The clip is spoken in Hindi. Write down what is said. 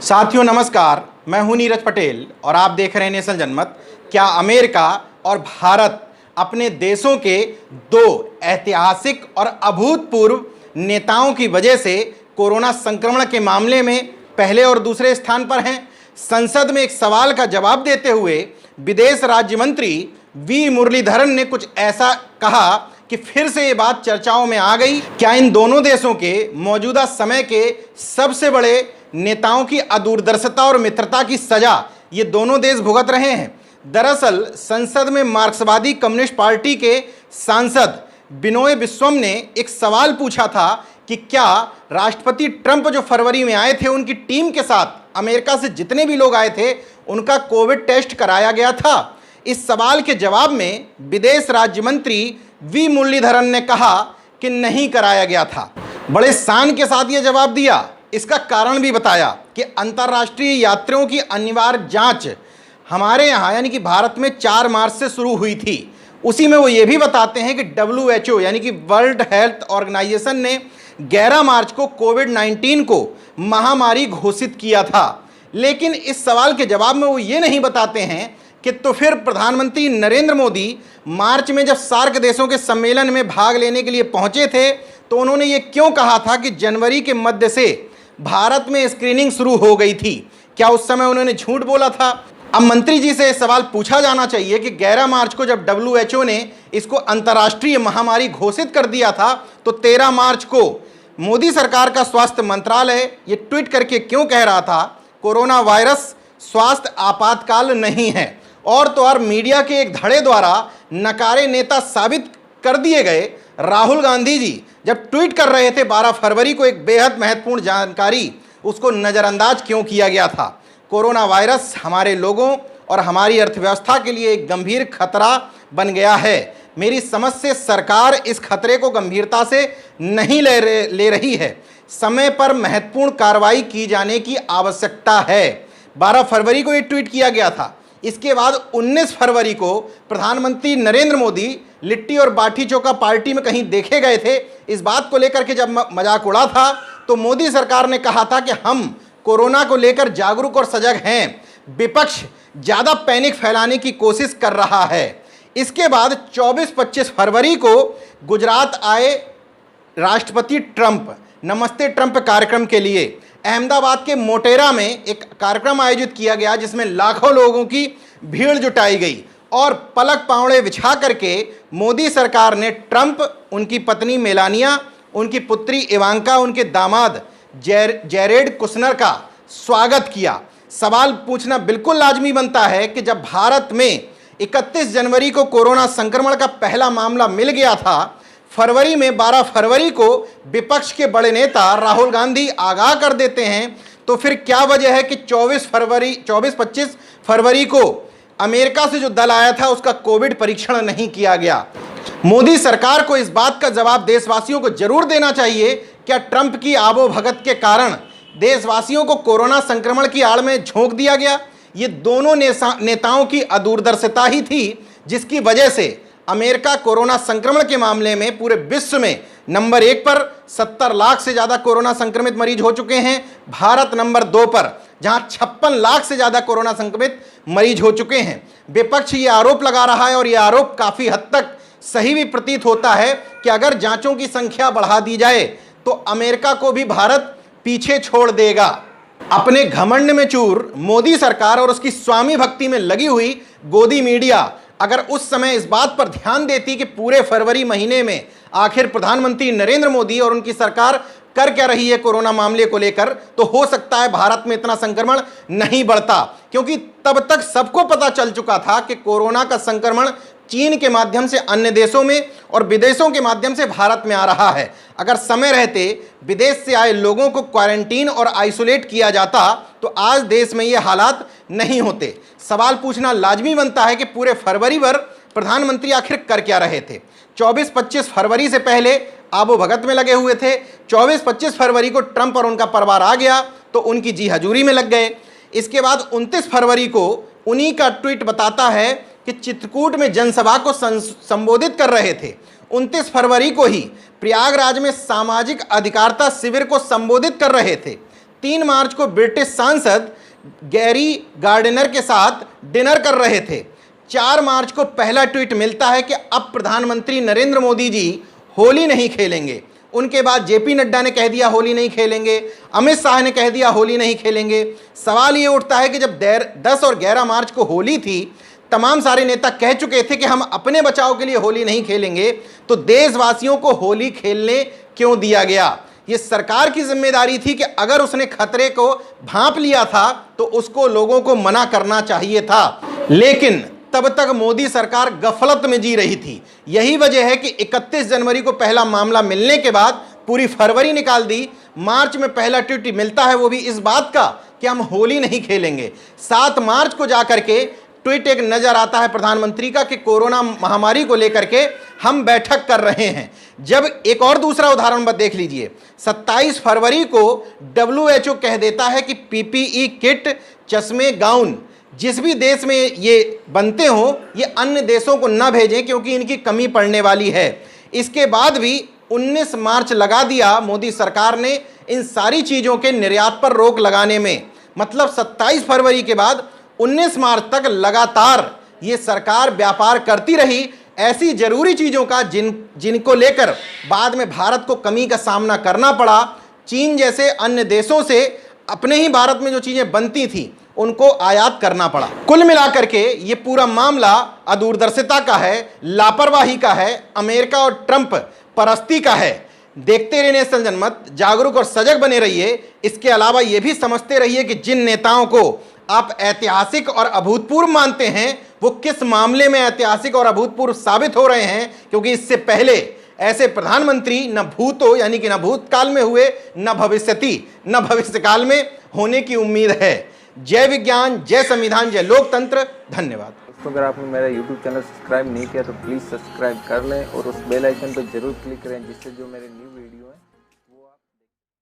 साथियों नमस्कार, मैं हूं नीरज पटेल और आप देख रहे हैं नेशनल जनमत। क्या अमेरिका और भारत अपने देशों के दो ऐतिहासिक और अभूतपूर्व नेताओं की वजह से कोरोना संक्रमण के मामले में पहले और दूसरे स्थान पर हैं? संसद में एक सवाल का जवाब देते हुए विदेश राज्य मंत्री वी मुरलीधरन ने कुछ ऐसा कहा कि फिर से ये बात चर्चाओं में आ गई। क्या इन दोनों देशों के मौजूदा समय के सबसे बड़े नेताओं की अदूरदर्शिता और मित्रता की सजा ये दोनों देश भुगत रहे हैं? दरअसल संसद में मार्क्सवादी कम्युनिस्ट पार्टी के सांसद बिनोय विश्वम ने एक सवाल पूछा था कि क्या राष्ट्रपति ट्रंप जो फरवरी में आए थे उनकी टीम के साथ अमेरिका से जितने भी लोग आए थे उनका कोविड टेस्ट कराया गया था? इस सवाल के जवाब में विदेश राज्य मंत्री वी मुरलीधरन ने कहा कि नहीं कराया गया था। बड़े शान के साथ यह जवाब दिया। इसका कारण भी बताया कि अंतर्राष्ट्रीय यात्रियों की अनिवार्य जांच हमारे यहाँ यानी कि भारत में 4 मार्च से शुरू हुई थी। उसी में वो ये भी बताते हैं कि WHO यानी कि वर्ल्ड हेल्थ ऑर्गेनाइजेशन ने 11 मार्च को कोविड-19 को महामारी घोषित किया था। लेकिन इस सवाल के जवाब में वो ये नहीं बताते हैं कि तो फिर प्रधानमंत्री नरेंद्र मोदी मार्च में जब सार्क देशों के सम्मेलन में भाग लेने के लिए पहुंचे थे तो उन्होंने ये क्यों कहा था कि जनवरी के मध्य से भारत में स्क्रीनिंग शुरू हो गई थी? क्या उस समय उन्होंने झूठ बोला था? अब मंत्री जी से सवाल पूछा जाना चाहिए कि 11 मार्च को जब WHO ने इसको अंतर्राष्ट्रीय महामारी घोषित कर दिया था तो 13 मार्च को मोदी सरकार का स्वास्थ्य मंत्रालय ये ट्वीट करके क्यों कह रहा था कोरोना वायरस स्वास्थ्य आपातकाल नहीं है? और तो और मीडिया के एक धड़े द्वारा नकारे नेता साबित कर दिए गए राहुल गांधी जी जब ट्वीट कर रहे थे 12 फरवरी को एक बेहद महत्वपूर्ण जानकारी, उसको नज़रअंदाज क्यों किया गया था? कोरोना वायरस हमारे लोगों और हमारी अर्थव्यवस्था के लिए एक गंभीर खतरा बन गया है। मेरी समझ से सरकार इस खतरे को गंभीरता से नहीं ले रही है। समय पर महत्वपूर्ण कार्रवाई की जाने की आवश्यकता है। 12 फरवरी को ये ट्वीट किया गया था। इसके बाद 19 फरवरी को प्रधानमंत्री नरेंद्र मोदी लिट्टी और बाटी चोखा पार्टी में कहीं देखे गए थे। इस बात को लेकर के जब मजाक उड़ा था तो मोदी सरकार ने कहा था कि हम कोरोना को लेकर जागरूक और सजग हैं, विपक्ष ज़्यादा पैनिक फैलाने की कोशिश कर रहा है। इसके बाद 24-25 फरवरी को गुजरात आए राष्ट्रपति ट्रंप नमस्ते ट्रंप कार्यक्रम के लिए। अहमदाबाद के मोटेरा में एक कार्यक्रम आयोजित किया गया जिसमें लाखों लोगों की भीड़ जुटाई गई और पलक पावड़े बिछा करके मोदी सरकार ने ट्रंप, उनकी पत्नी मेलानिया, उनकी पुत्री इवांका, उनके दामाद जेरेड कुशनर का स्वागत किया। सवाल पूछना बिल्कुल लाजमी बनता है कि जब भारत में 31 जनवरी को कोरोना संक्रमण का पहला मामला मिल गया था, फरवरी में 12 फरवरी को विपक्ष के बड़े नेता राहुल गांधी आगाह कर देते हैं, तो फिर क्या वजह है कि 24-25 फरवरी को अमेरिका से जो दल आया था उसका कोविड परीक्षण नहीं किया गया? मोदी सरकार को इस बात का जवाब देशवासियों को जरूर देना चाहिए। क्या ट्रंप की आबोभगत के कारण देशवासियों को कोरोना संक्रमण की आड़ में झोंक दिया गया? ये दोनों नेताओं की अदूरदर्शिता ही थी जिसकी वजह से अमेरिका कोरोना संक्रमण के मामले में पूरे विश्व में नंबर 1 पर 70 लाख से ज़्यादा कोरोना संक्रमित मरीज हो चुके हैं। भारत नंबर 2 पर जहां 56 लाख से ज़्यादा कोरोना संक्रमित मरीज हो चुके हैं। विपक्ष ये आरोप लगा रहा है और ये आरोप काफ़ी हद तक सही भी प्रतीत होता है कि अगर जांचों की संख्या बढ़ा दी जाए तो अमेरिका को भी भारत पीछे छोड़ देगा। अपने घमंड में चूर मोदी सरकार और उसकी स्वामी भक्ति में लगी हुई गोदी मीडिया अगर उस समय इस बात पर ध्यान देती कि पूरे फरवरी महीने में आखिर प्रधानमंत्री नरेंद्र मोदी और उनकी सरकार कर क्या रही है कोरोना मामले को लेकर, तो हो सकता है भारत में इतना संक्रमण नहीं बढ़ता। क्योंकि तब तक सबको पता चल चुका था कि कोरोना का संक्रमण चीन के माध्यम से अन्य देशों में और विदेशों के माध्यम से भारत में आ रहा है। अगर समय रहते विदेश से आए लोगों को क्वारंटीन और आइसोलेट किया जाता तो आज देश में ये हालात नहीं होते। सवाल पूछना लाजमी बनता है कि पूरे फरवरी भर प्रधानमंत्री आखिर कर क्या रहे थे? 24-25 फरवरी से पहले आबोभगत में लगे हुए थे। 24-25 फरवरी को ट्रंप और उनका परिवार आ गया तो उनकी जी हजूरी में लग गए। इसके बाद 29 फरवरी को उन्हीं का ट्वीट बताता है कि चित्रकूट में जनसभा को संबोधित कर रहे थे। 29 फरवरी को ही प्रयागराज में सामाजिक अधिकारिता शिविर को संबोधित कर रहे थे। 3 मार्च को ब्रिटिश सांसद गैरी गार्डिनर के साथ डिनर कर रहे थे। 4 मार्च को पहला ट्वीट मिलता है कि अब प्रधानमंत्री नरेंद्र मोदी जी होली नहीं खेलेंगे। उनके बाद जेपी नड्डा ने कह दिया होली नहीं खेलेंगे, अमित शाह ने कह दिया होली नहीं खेलेंगे। सवाल ये उठता है कि जब 10 और 11 मार्च को होली थी, तमाम सारे नेता कह चुके थे कि हम अपने बचाव के लिए होली नहीं खेलेंगे, तो देशवासियों को होली खेलने क्यों दिया गया? ये सरकार की जिम्मेदारी थी कि अगर उसने खतरे को भांप लिया था तो उसको लोगों को मना करना चाहिए था। लेकिन तब तक मोदी सरकार गफलत में जी रही थी। यही वजह है कि 31 जनवरी को पहला मामला मिलने के बाद पूरी फरवरी निकाल दी। मार्च में पहला ट्वीट मिलता है, वो भी इस बात का कि हम होली नहीं खेलेंगे। 7 मार्च को जाकर के ट्वीट एक नजर आता है प्रधानमंत्री का कि कोरोना महामारी को लेकर के हम बैठक कर रहे हैं। जब एक और दूसरा उदाहरण देख लीजिए, 27 फरवरी को WHO कह देता है कि PPE किट, चश्मे, गाउन जिस भी देश में ये बनते हो, ये अन्य देशों को न भेजें क्योंकि इनकी कमी पड़ने वाली है। इसके बाद भी 19 मार्च लगा दिया मोदी सरकार ने इन सारी चीज़ों के निर्यात पर रोक लगाने में। मतलब 27 फरवरी के बाद 19 मार्च तक लगातार ये सरकार व्यापार करती रही ऐसी जरूरी चीज़ों का जिनको लेकर बाद में भारत को कमी का सामना करना पड़ा। चीन जैसे अन्य देशों से अपने ही भारत में जो चीज़ें बनती थी उनको आयात करना पड़ा। कुल मिलाकर के ये पूरा मामला अदूरदर्शिता का है, लापरवाही का है, अमेरिका और ट्रंप परस्ती का है। देखते रहिए नेशनल जनमत, जागरूक और सजग बने रहिए। इसके अलावा ये भी समझते रहिए कि जिन नेताओं को आप ऐतिहासिक और अभूतपूर्व मानते हैं वो किस मामले में ऐतिहासिक और अभूतपूर्व साबित हो रहे हैं, क्योंकि इससे पहले ऐसे प्रधानमंत्री न भूतो यानी कि न भूतकाल में हुए, न भविष्यकाल में होने की उम्मीद है। जय विज्ञान, जय संविधान, जय लोकतंत्र। धन्यवाद दोस्तों। अगर आपने मेरा YouTube चैनल सब्सक्राइब नहीं किया तो प्लीज़ सब्सक्राइब कर लें और उस बेल आइकन पर जरूर क्लिक करें जिससे जो मेरे न्यू वीडियो है